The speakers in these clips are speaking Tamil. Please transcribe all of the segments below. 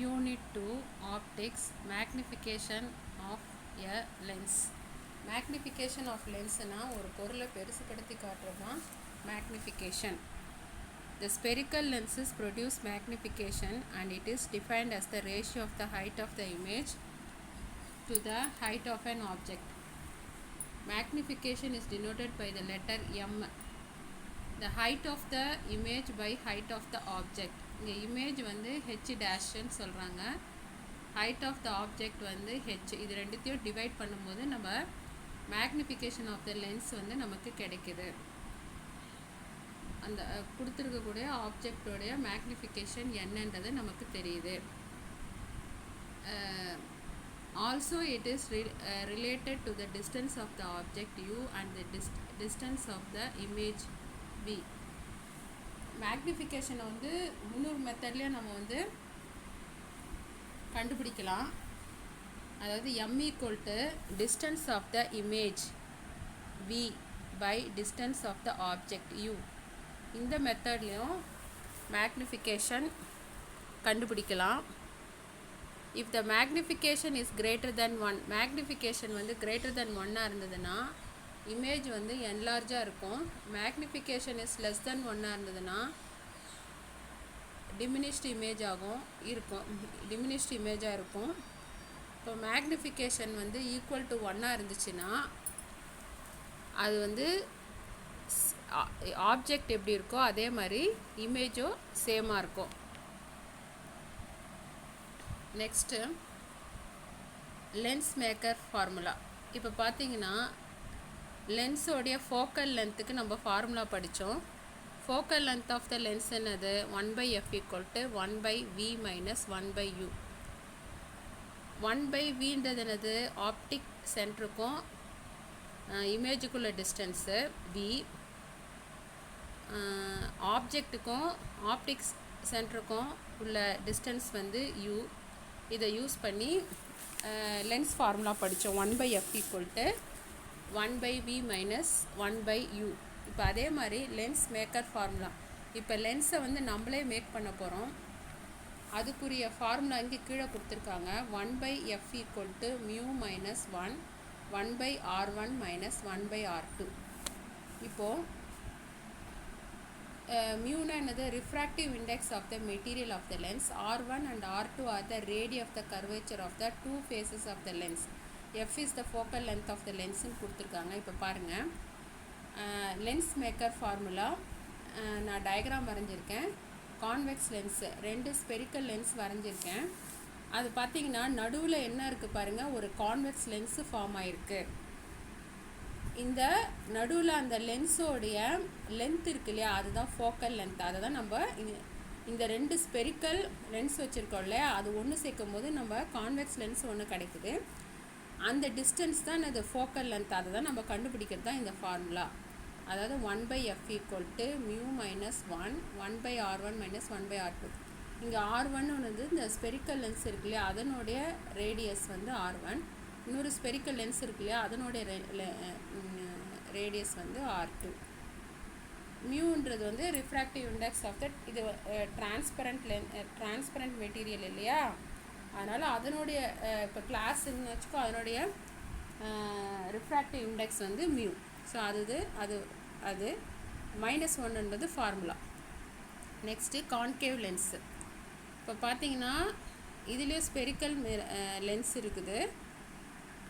Unit 2 Optics Magnification of a lens. Magnification of lens na ஒரு பொருளை பெருசுபடுத்தி காட்டுறது தான் magnification. The spherical lenses produce magnification and it is defined as the ratio of the height of the image to the height of an object. Magnification is denoted by the letter M. The height of the image by height of the object. இங்கே இமேஜ் வந்து ஹெச் டேஷ்ன்னு சொல்கிறாங்க, ஹைட் ஆஃப் த ஆப்ஜெக்ட் வந்து ஹெச். இது ரெண்டுத்தையும் டிவைட் பண்ணும்போது நம்ம மேக்னிஃபிகேஷன் ஆஃப் த லென்ஸ் வந்து நமக்கு கிடைக்குது. அந்த கொடுத்துருக்கக்கூடிய ஆப்ஜெக்டோடைய மேக்னிஃபிகேஷன் என்னன்றது நமக்கு தெரியுது. Also it is related to the distance of the object u and the distance of the image v. மேக்னிஃபிகேஷனை வந்து 300 மெத்தட்லேயே நம்ம வந்து கண்டுபிடிக்கலாம். அதாவது m equal to distance of the image v by distance of the object u. இந்த மெத்தட்லேயும் மேக்னிஃபிகேஷன் கண்டுபிடிக்கலாம். If the magnification is greater than 1, magnification வந்து கிரேட்டர் தென் 1 இருந்ததுன்னா இமேஜ் வந்து என்லார்ஜாக இருக்கும். மேக்னிஃபிகேஷன் இஸ் லெஸ் தென் 1 இருந்ததுன்னா டிமினிஷ்டு இமேஜாக இருக்கும். இப்போ மேக்னிஃபிகேஷன் வந்து ஈக்குவல் டு 1 இருந்துச்சுன்னா அது வந்து ஆப்ஜெக்ட் எப்படி இருக்கோ அதே மாதிரி இமேஜும் சேமாக இருக்கும். Next lens maker formula. இப்போ பார்த்தீங்கன்னா லென்ஸோடைய ஃபோக்கல் லென்த்துக்கு நம்ம ஃபார்முலா படித்தோம். Focal length of the lens என்னது 1/f equal to 1/v minus 1/u. 1/vன்றது என்னது ஆப்டிக் சென்டருக்கும் இமேஜுக்குள்ள டிஸ்டன்ஸு v, ஆப்ஜெக்ட்டுக்கும் ஆப்டிக் சென்டருக்கும் உள்ள டிஸ்டன்ஸ் வந்து u. இதை யூஸ் பண்ணி லென்ஸ் ஃபார்முலா படித்தோம். 1/f equal to 1/v minus 1/u. இப்போ அதே மாதிரி லென்ஸ் மேக்கர் ஃபார்முலா. இப்போ லென்ஸை வந்து நம்மளே மேக் பண்ண போகிறோம். அதுக்குரிய ஃபார்முலா இங்கே கீழே கொடுத்துருக்காங்க. 1/f equal to mu minus 1 1/r1 minus 1/r2. இப்போது மியூனா என்னது refractive index of the material of the lens. r1 and r2 are the radii of the curvature of the two faces of the lens. f is the focal length of the லென்ஸ்ன்னு கொடுத்துருக்காங்க. இப்போ பாருங்கள், லென்ஸ் மேக்கர் ஃபார்முலா நான் டயக்ராம் வரைஞ்சிருக்கேன். கான்வெக்ஸ் லென்ஸு 2 ஸ்பெரிக்கல் லென்ஸ் வரைஞ்சிருக்கேன். அது பார்த்திங்கன்னா நடுவில் என்ன இருக்குது பாருங்கள், ஒரு கான்வெக்ஸ் லென்ஸு ஃபார்ம் ஆகிருக்கு. இந்த நடுவில் அந்த லென்ஸோடைய லென்த் இருக்கு இல்லையா, அதுதான் ஃபோக்கல் லென்த். அதை தான் நம்ம இந்த 2 ஸ்பெரிக்கல் லென்ஸ் வச்சுருக்கோம் இல்லையா, அது ஒன்று சேர்க்கும் போது நம்ம கான்வெக்ஸ் லென்ஸ் ஒன்று கிடைக்குது. அந்த டிஸ்டன்ஸ் தான் அது ஃபோக்கல் லென்த். அதை தான் நம்ம கண்டுபிடிக்கிறது தான் இந்த ஃபார்முலா. அதாவது 1/f equal to mu minus 1 1/r1 minus 1/r2. இங்கே r1 வந்து இந்த ஸ்பெரிக்கல் லென்ஸ் இருக்கு இல்லையா, அதனுடைய ரேடியஸ் வந்து r1. இன்னொரு ஸ்பெரிக்கல் லென்ஸ் இருக்கு இல்லையா, அதனுடைய ரேடியஸ் வந்து r2. மியூன்றது வந்து ரிஃப்ராக்டிவ் இண்டெக்ஸ் ஆஃப் த, இது டிரான்ஸ்பரண்ட் மெட்டீரியல் இல்லையா, அதனால் அதனுடைய இப்போ கிளாஸுன்னு வச்சுக்கோ, அதனுடைய ரிஃப்ராக்டிவ் இண்டெக்ஸ் வந்து மியூ. ஸோ அது -1ன்றது ஃபார்முலா. Next concave lens. இப்போ பார்த்தீங்கன்னா இதுலேயும் ஸ்பெரிக்கல் லென்ஸ் இருக்குது.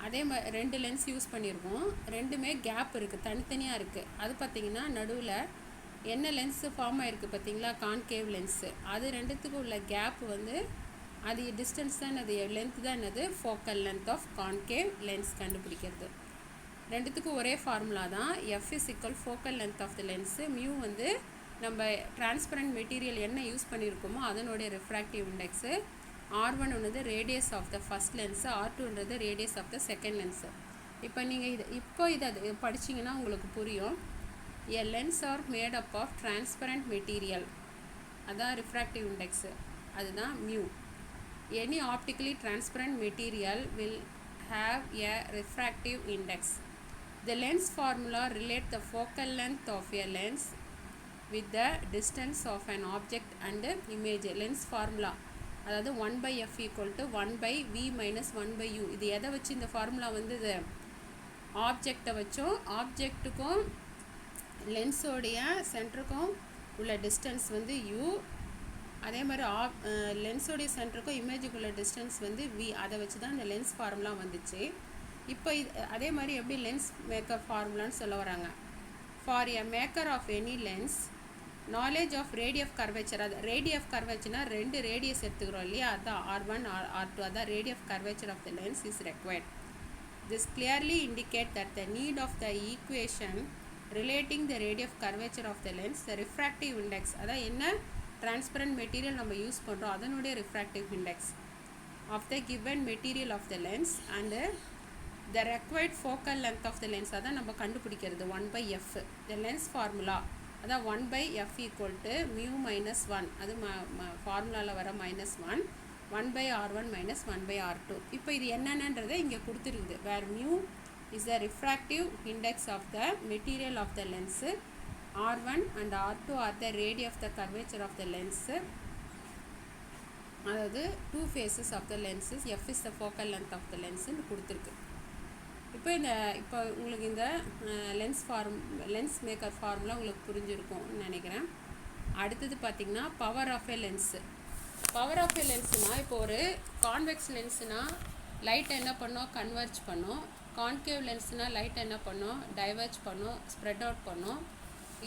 அதே மாதிரி 2 லென்ஸ் யூஸ் பண்ணியிருக்கோம். ரெண்டுமே கேப் இருக்குது, தனித்தனியாக இருக்குது. அது பார்த்திங்கன்னா நடுவில் என்ன லென்ஸு ஃபார்ம் ஆகிருக்கு பார்த்தீங்களா, கான்கேவ் லென்ஸு. அது ரெண்டுத்துக்கும் உள்ள கேப் வந்து அது டிஸ்டன்ஸ் தான், அது லென்த் தான், என்னது focal length of concave lens கண்டுபிடிக்கிறது. ரெண்டுத்துக்கும் ஒரே ஃபார்முலா தான். f is equal focal length of the lens. Mu வந்து நம்ம டிரான்ஸ்பரண்ட் மெட்டீரியல் என்ன யூஸ் பண்ணியிருக்கோமோ அதனுடைய ரிஃப்ராக்டிவ் இண்டெக்ஸு. r1 வந்து radius of the first lens, r2ன்றது radius of the second lens. இப்போ நீங்கள் இதை படிச்சிங்கன்னா உங்களுக்கு புரியும். A lens are made up of transparent material, அதான் ரிஃப்ராக்டிவ் இண்டெக்ஸு, அதுதான் mu. Any optically transparent material will have a refractive index. The lens formula relate the focal length of a lens with the distance of an object and image. Lens formula அதாவது 1/f = 1/v - 1/u. இது எதை வச்சு இந்த ஃபார்முலா வந்தது? ஆப்ஜெக்டை வச்சோம். ஆப்ஜெக்ட்டுக்கும் லென்ஸோடைய சென்டருக்கும் உள்ள டிஸ்டன்ஸ் வந்து u. அதே மாதிரி லென்ஸோடைய சென்டருக்கும் இமேஜுக்குள்ள டிஸ்டன்ஸ் வந்து v. அதை வச்சு தான் இந்த லென்ஸ் ஃபார்முலா வந்துச்சு. இப்போ அதே மாதிரி எப்படி லென்ஸ் மேக்கர் ஃபார்முலான்னு சொல்ல வராங்க. For a maker of any lens knowledge of radii of curvature. அது ரேடி ஆஃப் கர்வேச்சர்னா 2 ரேடியஸ் எடுத்துக்கிறோம் இல்லையா, அதுதான் r1 r2. அதான் radii of curvature of the lens is required. This clearly indicate that the need of the equation relating the radii of curvature of the lens the refractive index. அதான் என்ன டிரான்ஸ்பரண்ட் மெட்டீரியல் நம்ம யூஸ் பண்ணுறோம் அதனுடைய refractive index of the given material of the lens and the required focal length of the lens. அதான் நம்ம கண்டுபிடிக்கிறது 1/f. த லென்ஸ் ஃபார்முலா அதான் 1/f = μ - 1. அது ஃபார்முலாவில் வர -1 1/r1 - 1/r2. இப்போ இது என்னென்னன்றதை இங்கே கொடுத்துருக்குது. வேர் μ is the refractive index of the material of the lens, r1 and r2 are the radii of the curvature of the lens. அதாவது 2 faces of the lenses, f is the focal length of the lens ன்னு கொடுத்துருக்கு. இப்போ உங்களுக்கு இந்த லென்ஸ் மேக்கர் ஃபார்முலா உங்களுக்கு புரிஞ்சிருக்கும்னு நினைக்கிறேன். அடுத்தது பார்த்திங்கன்னா power of a lens. Power of a லென்ஸுனால் இப்போ ஒரு கான்வெக்ஸ் லென்ஸுனால் லைட் என்ன பண்ணோம், கன்வெர்ஜ் பண்ணோம். கான்கேவ் லென்ஸ்னால் லைட் என்ன பண்ணோம், டைவர்ஜ் பண்ணோம், ஸ்ப்ரெட் அவுட் பண்ணோம்.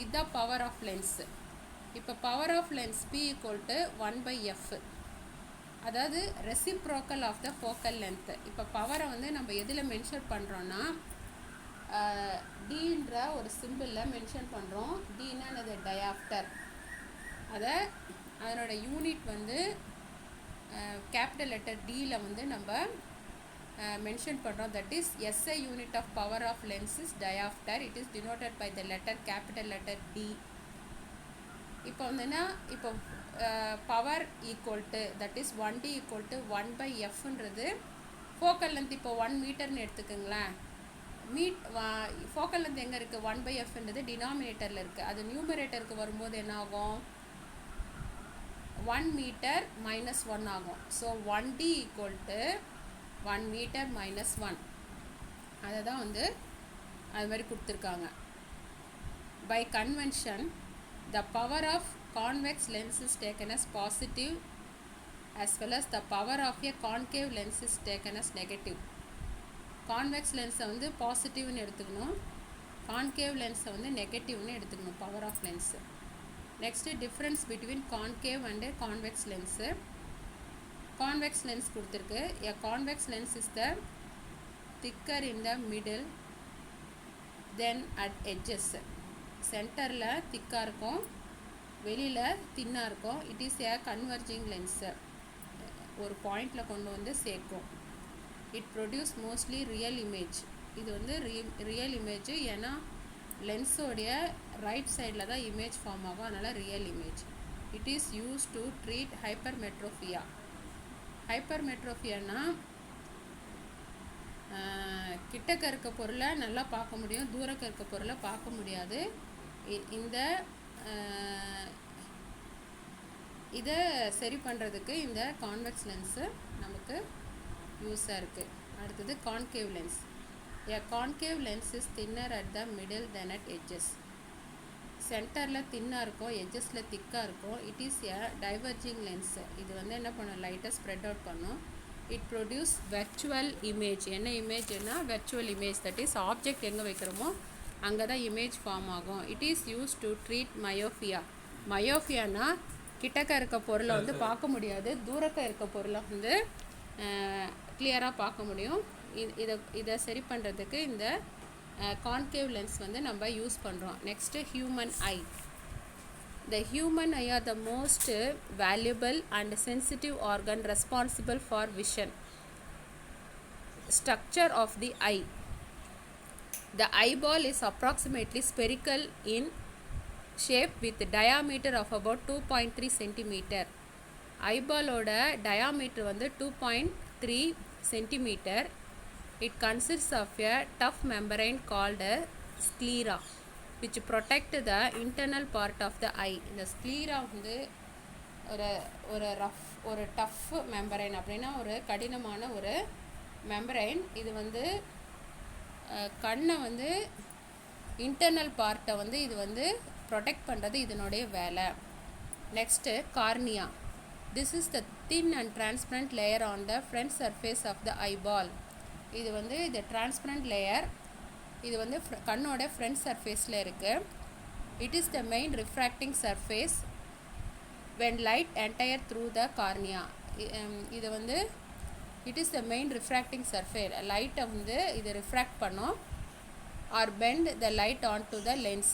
இதுதான் பவர் ஆஃப் லென்ஸு. இப்போ power of lens P = 1/f. அதாவது reciprocal of the focal length. இப்போ பவரை வந்து நம்ம எதில் மென்ஷன் பண்ணுறோன்னா டீன்ற ஒரு சிம்பிளில் மென்ஷன் பண்ணுறோம். டீன்னா அது டயாப்டர். அதனோட யூனிட் வந்து கேபிட்டல் லெட்டர் டியில் வந்து நம்ம மென்ஷன் பண்ணுறோம். That is SI unit of power of lens is diopter. It is denoted by the letter capital letter D. இப்போ வந்துன்னா இப்போ power equal to that is 1D = 1/fன்றது ஃபோக்கல் லென்த். இப்போ 1 மீட்டர்னு எடுத்துக்கோங்களேன். ஃபோக்கல் லென்த் எங்கே இருக்குது, 1/fன்றது டினாமினேட்டரில் இருக்குது. அது நியூமரேட்டருக்கு வரும்போது என்ன ஆகும், 1 மீட்டர் - 1 ஆகும். So 1D = 1 metre - 1. அதை தான் வந்து அது மாதிரி கொடுத்துருக்காங்க. By convention the power of convex lens is taken as positive as well as the power of a concave lens is taken as negative. convex lens வந்து பாசிட்டிவ்னு எடுத்துக்கணும், concave lens வந்து நெகட்டிவ்னு எடுத்துக்கணும் power of lens. Next difference between concave and convex lens. convex lens கொடுத்துருக்கு. a convex lens is the thicker in the middle than at edges. சென்டரில் திக்காக இருக்கும், வெளியில் தின்னாக இருக்கும். It is a converging lens. ஒரு பாயிண்டில் கொண்டு வந்து சேர்க்கும். It produce mostly real image. இது வந்து ரியல் இமேஜ். ஏன்னா லென்ஸோடைய ரைட் சைடில் தான் இமேஜ் ஃபார்ம் ஆகும், அதனால் real image. It is use to treat hypermetropia. ஹைப்பர்மெட்ரோஃபியானா கிட்டக்க இருக்க பொருளை நல்லா பார்க்க முடியும், தூரக்க இருக்க பொருளை பார்க்க முடியாது. இதை சரி பண்ணுறதுக்கு இந்த கான்வெக்ஸ் லென்ஸு நமக்கு யூஸாக இருக்குது. அடுத்தது concave lens. A concave lens is thinner at the middle than at edges. சென்டரில் தின்னாக இருக்கும், எட்ஜஸில் திக்காக இருக்கும். It is a diverging lens. இது வந்து என்ன பண்ணும், லைட்டாக ஸ்ப்ரெட் அவுட் பண்ணும். It produce virtual image. என்ன இமேஜ்னா virtual image. That is object எங்கே வைக்கிறோமோ அங்கே தான் இமேஜ் ஃபார்ம் ஆகும். It is use to treat myopia. மயோஃபியானா கிட்டக்க இருக்க பொருளை வந்து பார்க்க முடியாது, தூரக்க இருக்க பொருளை வந்து கிளியராக பார்க்க முடியும். இதை சரி பண்ணுறதுக்கு இந்த கான்கேவ் லென்ஸ் வந்து நம்ம யூஸ் பண்ணுறோம். Next human I. The human eye are the most valuable and sensitive organ responsible for vision. Structure of the eye. The eyeball is approximately spherical in shape with diameter of about 2.3 cm. Eyeball oda diameter வந்து 2.3 cm. It consists of a tough membrane called a sclera which protect the internal part of the eye. இந்த ஸ்க்ளீரா வந்து ஒரு டஃப் மெம்பரைன் அப்படின்னா ஒரு கடினமான ஒரு மெம்பரைன். இது வந்து கண்ணை வந்து இன்டர்னல் பார்ட்டை வந்து இது வந்து ப்ரொடெக்ட் பண்ணுறது இதனுடைய வேலை. Next cornea. This is the thin and transparent layer on the front surface of the eyeball. இது வந்து இது டிரான்ஸ்பரண்ட் லேயர். இது வந்து கண்ணோட ஃப்ரண்ட் சர்ஃபேஸில் இருக்குது. It is the main refracting surface when light enter through the cornea. இது வந்து it is the main refracting surface. லைட்டை வந்து இது ரிஃப்ராக்ட் பண்ணும் or bend the light onto the lens.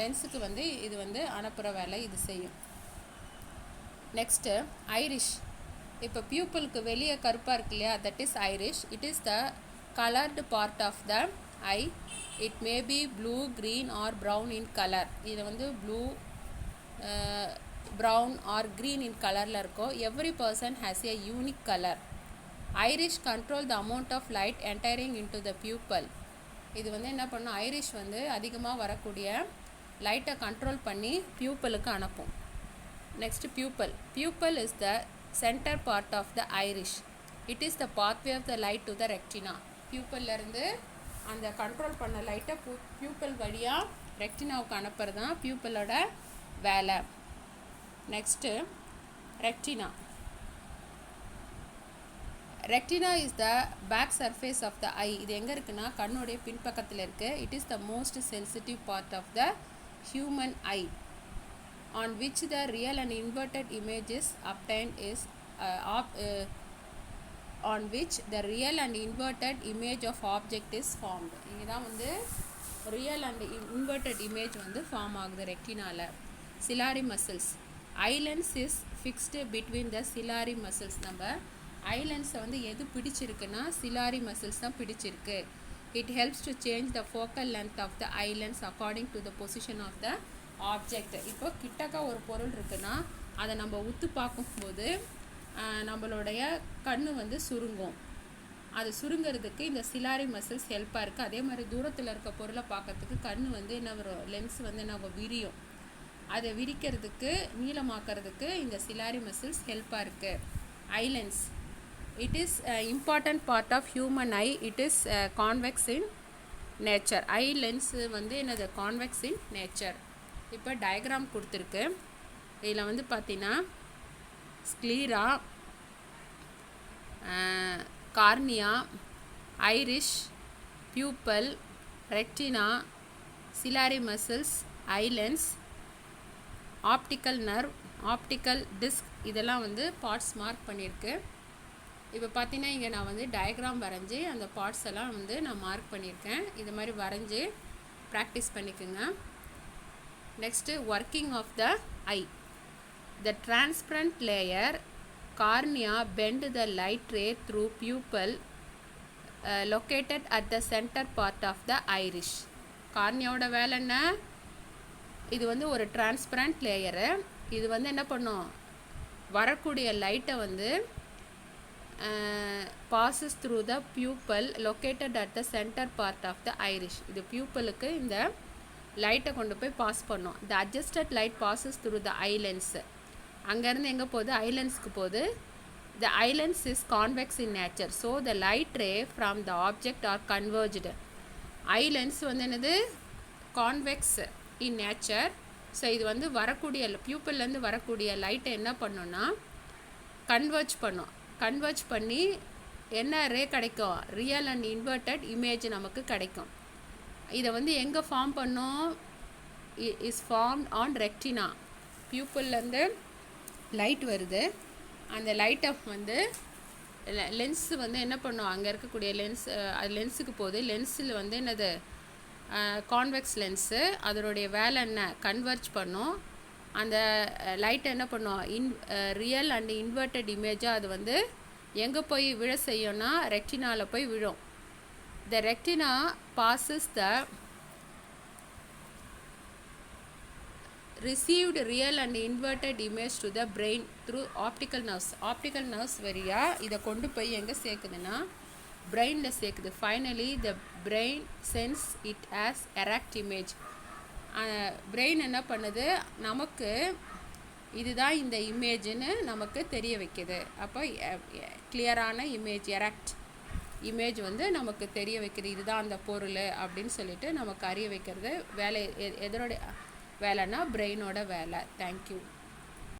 லென்ஸுக்கு வந்து இது வந்து அனுப்புகிற வேலை இது செய்யும். Next iris. இப்போ பியூப்பிளுக்கு வெளியே கருப்பாக இருக்கு இல்லையா, that is iris. It is the coloured part of the eye. It may be blue, green or brown in colour. இது வந்து blue, brown or green in colorல இருக்கும். Every person has a unique color. Iris control the amount of light entering into the pupil. இது வந்து என்ன பண்ணும், ஐரிஷ் வந்து அதிகமாக வரக்கூடிய லைட்டை கண்ட்ரோல் பண்ணி பியூப்பிளுக்கு அனுப்பும். Next pupil. Pupil is the centre part of the iris. It is the pathway of the light to the retina. பியூப்பிள்லேருந்து அந்த கண்ட்ரோல் பண்ண லைட்டை பியூப்பிள் வழியாக ரெக்டினாவுக்கு அனுப்புறது தான் பியூப்பிளோட வேலை. Next retina. Retina is the back surface of the eye. இது எங்கே இருக்குன்னா கண்ணுடைய பின்பக்கத்தில் இருக்குது. It is the most sensitive part of the human eye on which the real and inverted image is obtained is on which the real and inverted image of object is formed. இங்கே தான் வந்து ரியல் அண்ட் இன்வெர்டட் இமேஜ் வந்து ஃபார்ம் ஆகுது ரெக்டினால. Ciliary muscles. Eye lens is fixed between the ciliary muscles. நம்ம ஐலென்ஸை வந்து எது பிடிச்சிருக்குன்னா சிலாரி மசில்ஸ் தான் பிடிச்சிருக்கு. It helps to change the focal length of the eye lens according to the position of the object. இப்போ கிட்டக்க ஒரு பொருள் இருக்குன்னா அதை நம்ம உத்து பார்க்கும்போது நம்மளுடைய கண்ணு வந்து சுருங்கும். அது சுருங்கிறதுக்கு இந்த சிலாரி மசில்ஸ் ஹெல்ப்பாக இருக்குது. அதே மாதிரி தூரத்தில் இருக்க பொருளை பார்க்கறதுக்கு கண்ணு வந்து என்ன வரும், லென்ஸ் வந்து என்ன விரியும். அதை விரிக்கிறதுக்கு நீளமாக்கிறதுக்கு இந்த சிலாரி மசில்ஸ் ஹெல்ப்பாக இருக்குது. Eye lens. It is important part of human eye. It is convex in nature. Eye lens வந்து என்னது, கான்வெக்ஸ் இன் நேச்சர். இப்போ டயக்ராம் கொடுத்துருக்கு. இதில் வந்து பார்த்தீங்கன்னா sclera, cornea, iris, pupil, retina, ciliary muscles, eye lens, optical nerve, optical disc, இதெல்லாம் வந்து பார்ட்ஸ் மார்க் பண்ணியிருக்கு. இப்போ பார்த்தீங்கன்னா இங்கே நான் வந்து டயக்ராம் வரைஞ்சி அந்த பார்ட்ஸ் எல்லாம் வந்து நான் மார்க் பண்ணியிருக்கேன். இது மாதிரி வரைஞ்சி ப்ராக்டிஸ் பண்ணிக்கோங்க. Next working of the eye. The transparent layer cornea bend the light ray through pupil located at the centre part of the iris. கார்னியாவோட வேலை என்ன, இது வந்து ஒரு டிரான்ஸ்பரண்ட் லேயரு. இது வந்து என்ன பண்ணும், வரக்கூடிய லைட்டை வந்து passes through the pupil located at the centre part of the iris. இது பியூப்பலுக்கு இந்த லைட்டை கொண்டு போய் பாஸ் பண்ணும். The adjusted light passes through the eye lens. அங்கேருந்து எங்கே போகுது, ஐலென்ஸ்க்கு போகுது. The eye lens is convex in nature. So the light ray from the object are converged. Eye lens வந்து என்னது, கான்வெக்ஸ் இன் நேச்சர். ஸோ இது வந்து வரக்கூடிய பியூப்பிள்லேருந்து வரக்கூடிய லைட்டை என்ன பண்ணோன்னா கன்வெர்ஜ் பண்ணும். கன்வெர்ஜ் பண்ணி என்ன ரே கிடைக்கும், ரியல் அண்ட் இன்வெர்டட் இமேஜ் நமக்கு கிடைக்கும். இதை வந்து எங்கே ஃபார்ம் பண்ணோம், இஸ் ஃபார்ம்ட் ஆன் ரெக்டினா. பியூப்பிள்லேருந்து லைட் வருது. அந்த லைட்டை வந்து லென்ஸு வந்து என்ன பண்ணும், அங்கே இருக்கக்கூடிய லென்ஸ் அது லென்ஸுக்கு போகுது. லென்ஸில் வந்து என்னது, கான்வெக்ஸ் லென்ஸு. அதனுடைய வேலை என்ன, கன்வெர்ஜ் பண்ணும். அந்த லைட்டை என்ன பண்ணும், ரியல் அண்ட் இன்வெர்டட் இமேஜாக அது வந்து எங்கே போய் விழ செய்யும்னா ரெக்டினாவில் போய் விழும். The retina passes the received real and inverted image to the brain through optical nerves. Optical nerves வழியாக இதை கொண்டு போய் எங்கே சேர்க்குதுன்னா பிரெயினில் சேர்க்குது. Finally the brain sense it as erect image. Brain என்ன பண்ணுது, நமக்கு இதுதான் இந்த இமேஜுன்னு நமக்கு தெரிய வைக்குது. அப்போ கிளியரான இமேஜ், எரக்ட் இமேஜ் வந்து நமக்கு தெரிய வைக்கிறது, இதுதான் அந்த பொருள் அப்படின்னு சொல்லிட்டு நமக்கு அறிய வைக்கிறது வேலை. எதனுடைய வேலைன்னா பிரெயினோட வேலை. தேங்க்யூ.